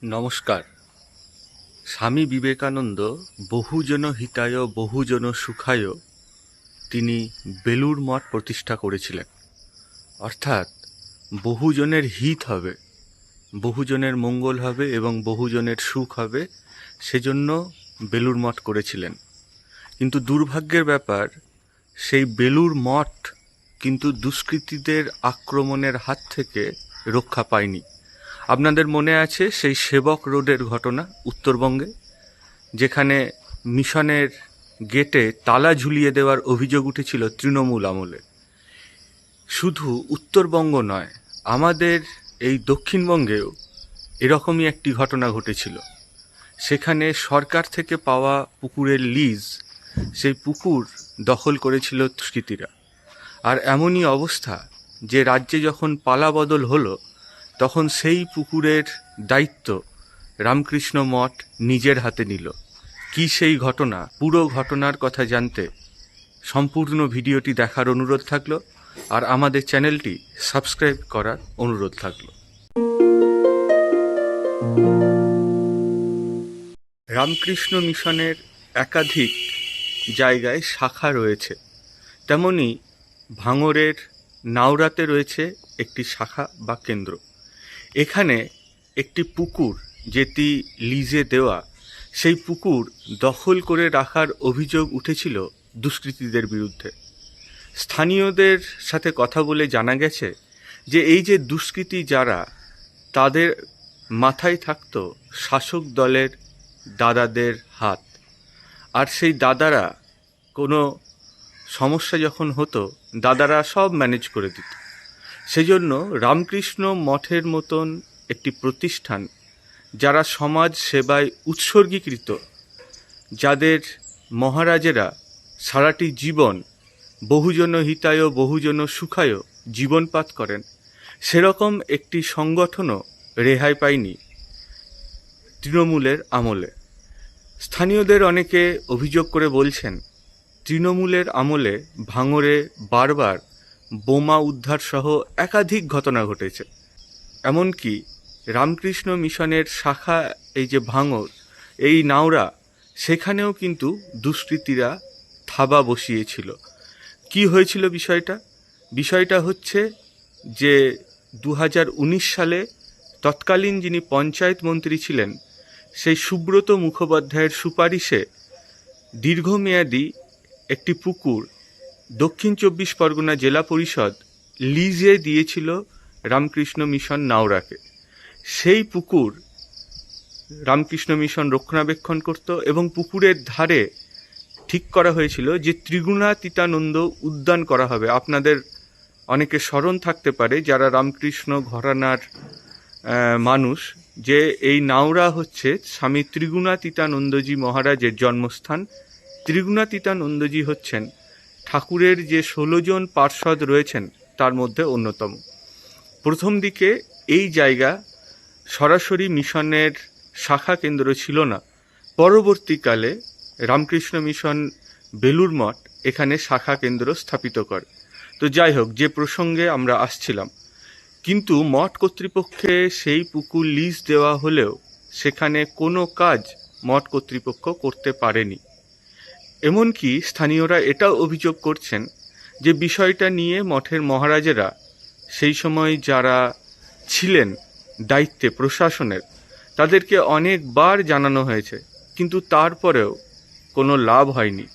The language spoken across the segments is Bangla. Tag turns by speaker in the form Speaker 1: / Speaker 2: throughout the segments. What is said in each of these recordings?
Speaker 1: নমস্কার। স্বামী বিবেকানন্দ বহুজন হিতায় বহুজন সুখায় তিনি বেলুড় মঠ প্রতিষ্ঠা করেছিলেন। অর্থাৎ বহুজনের হিত হবে, বহুজনের মঙ্গল হবে এবং বহুজনের সুখ হবে, সেজন্য বেলুড় মঠ করেছিলেন। কিন্তু দুর্ভাগ্যের ব্যাপার, সেই বেলুড় মঠ কিন্তু দুষ্কৃতীদের আক্রমণের হাত থেকে রক্ষা পায়নি। আপনাদের মনে আছে সেই সেবক রোডের ঘটনা উত্তরবঙ্গে, যেখানে মিশনের গেটে তালা ঝুলিয়ে দেওয়ার অভিযোগ উঠেছিল তৃণমূল আমলে। শুধু উত্তরবঙ্গ নয়, আমাদের এই দক্ষিণবঙ্গেও এরকমই একটি ঘটনা ঘটেছিল। সেখানে সরকার থেকে পাওয়া পুকুরের লিজ, সেই পুকুর দখল করেছিল দুষ্কৃতীরা। আর এমনই অবস্থা যে রাজ্যে যখন পালা বদল হলো, তখন সেই পুকুরের দায়িত্ব রামকৃষ্ণ মঠ নিজের হাতে নিল। কি সেই ঘটনা? পুরো ঘটনার কথা জানতে সম্পূর্ণ ভিডিওটি দেখার অনুরোধ থাকলো, আর আমাদের চ্যানেলটি সাবস্ক্রাইব করার অনুরোধ থাকলো। রামকৃষ্ণ মিশনের একাধিক জায়গায় শাখা রয়েছে, তেমনি ভাঙড়ের নাওরাতে রয়েছে একটি শাখা বা কেন্দ্র। এখানে একটি পুকুর যেটি লিজে দেওয়া, সেই পুকুর দখল করে রাখার অভিযোগ উঠেছিল দুষ্কৃতীদের বিরুদ্ধে। স্থানীয়দের সাথে কথা বলে জানা গেছে যে এই যে দুষ্কৃতী যারা, তাদের মাথায় থাকতো শাসক দলের দাদাদের হাত। আর সেই দাদারা কোনো সমস্যা যখন হতো, দাদারা সব ম্যানেজ করে দিত। সেজন্য রামকৃষ্ণ মঠের মতন একটি প্রতিষ্ঠান, যারা সমাজ সেবায় উৎসর্গীকৃত, যাদের মহারাজেরা সারাটি জীবন বহুজন হিতায় বহুজন সুখায় জীবনপাত করেন, সেরকম একটি সংগঠনও রেহাই পায়নি তৃণমূলের আমলে। স্থানীয়দের অনেকে অভিযোগ করে বলছেন, তৃণমূলের আমলে ভাঙড়ে বারবার বোমা উদ্ধার সহ একাধিক ঘটনা ঘটেছে। এমনকি রামকৃষ্ণ মিশনের শাখা এই যে ভাঙড়, এই নাওরা, সেখানেও কিন্তু দুষ্কৃতীরা থাবা বসিয়েছিল। কি হয়েছিল বিষয়টা হচ্ছে যে 2019 সালে তৎকালীন যিনি পঞ্চায়েত মন্ত্রী ছিলেন, সেই সুব্রত মুখোপাধ্যায়ের সুপারিশে দীর্ঘমেয়াদী একটি পুকুর দক্ষিণ 24 পরগনা জেলা পরিষদ লিজে দিয়েছিল রামকৃষ্ণ মিশন নাওরাকে। সেই পুকুর রামকৃষ্ণ মিশন রক্ষণাবেক্ষণ করত এবং পুকুরের ধারে ঠিক করা হয়েছিল যে ত্রিগুণাতীতানন্দ উদ্যান করা হবে। আপনাদের অনেকে স্মরণ থাকতে পারে যারা রামকৃষ্ণ ঘরানার মানুষ, যে এই নাওরা হচ্ছে স্বামী ত্রিগুণাতীতানন্দজি মহারাজের জন্মস্থান। ত্রিগুণাতীতানন্দজি হচ্ছেন ঠাকুরের যে 16 জন পার্ষদ রয়েছেন তার মধ্যে অন্যতম। প্রথম দিকে এই জায়গা সরাসরি মিশনের শাখা কেন্দ্র ছিল না। পরবর্তীকালে রামকৃষ্ণ মিশন বেলুড় মঠ এখানে শাখা কেন্দ্র স্থাপিত করে। তো যাই হোক, যে প্রসঙ্গে আমরা আসছিলাম, কিন্তু মঠ কর্তৃপক্ষে সেই পুকুর লিজ দেওয়া হলেও সেখানে কোনো কাজ মঠ কর্তৃপক্ষ করতে পারেনি। এমনকি স্থানীয়রা এটাও অভিযোগ করছেন যে বিষয়টা নিয়ে মঠের মহারাজেরা সেই সময় যারা ছিলেন দায়িত্বে প্রশাসনের, তাদেরকে অনেকবার জানানো হয়েছে, কিন্তু তারপরেও কোনো লাভ হয়নি।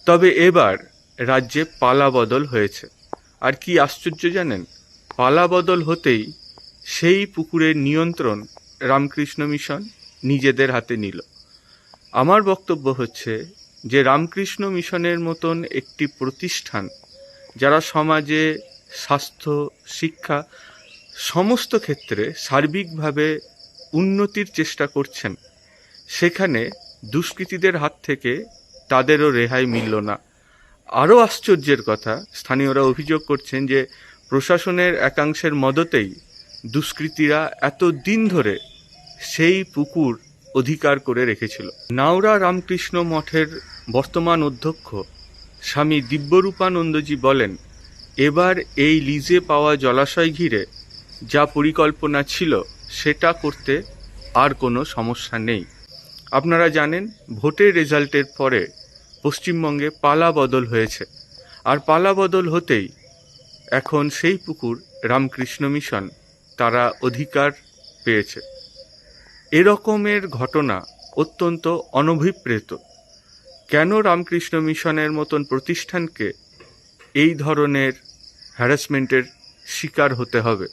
Speaker 1: তবে এবার রাজ্যে পালা বদল হয়েছে। আর কি আশ্চর্য জানেন? পালা বদল হতেই সেই পুকুরের নিয়ন্ত্রণ রামকৃষ্ণ মিশন নিজেদের হাতে নিল। আমার বক্তব্য হচ্ছে যে রামকৃষ্ণ মিশনের মতন একটি প্রতিষ্ঠান, যারা সমাজে স্বাস্থ্য, শিক্ষা, সমস্ত ক্ষেত্রে সার্বিকভাবে উন্নতির চেষ্টা করছেন, সেখানে দুষ্কৃতীদের হাত থেকে তাদেরও রেহাই মিলল না। আরও আশ্চর্যের কথা, স্থানীয়রা অভিযোগ করছেন যে প্রশাসনের একাংশের মদতেই দুষ্কৃতীরা এত দিন ধরে সেই পুকুর অধিকার করে রেখেছিল। নাওরা রামকৃষ্ণ মঠের বর্তমান অধ্যক্ষ স্বামী দিব্যরূপানন্দজি বলেন, এবার এই লিজে পাওয়া জলাশয় ঘিরে যা পরিকল্পনা ছিল সেটা করতে আর কোনো সমস্যা নেই। আপনারা জানেন ভোটের রেজাল্টের পরে পশ্চিমবঙ্গে পালা বদল হয়েছে, আর পালা বদল হতেই এখন সেই পুকুর রামকৃষ্ণ মিশন তারা অধিকার পেয়েছে। এরকমের ঘটনা অত্যন্ত অনভিপ্রেত। কেন রামকৃষ্ণ মিশনের মতন প্রতিষ্ঠানকে এই ধরনের হ্যারাসমেন্টের শিকার হতে হবে?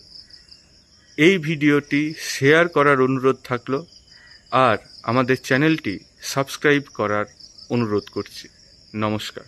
Speaker 1: এই ভিডিওটি শেয়ার করার অনুরোধ থাকলো, আর আমাদের চ্যানেলটি সাবস্ক্রাইব করার অনুরোধ করছি। নমস্কার।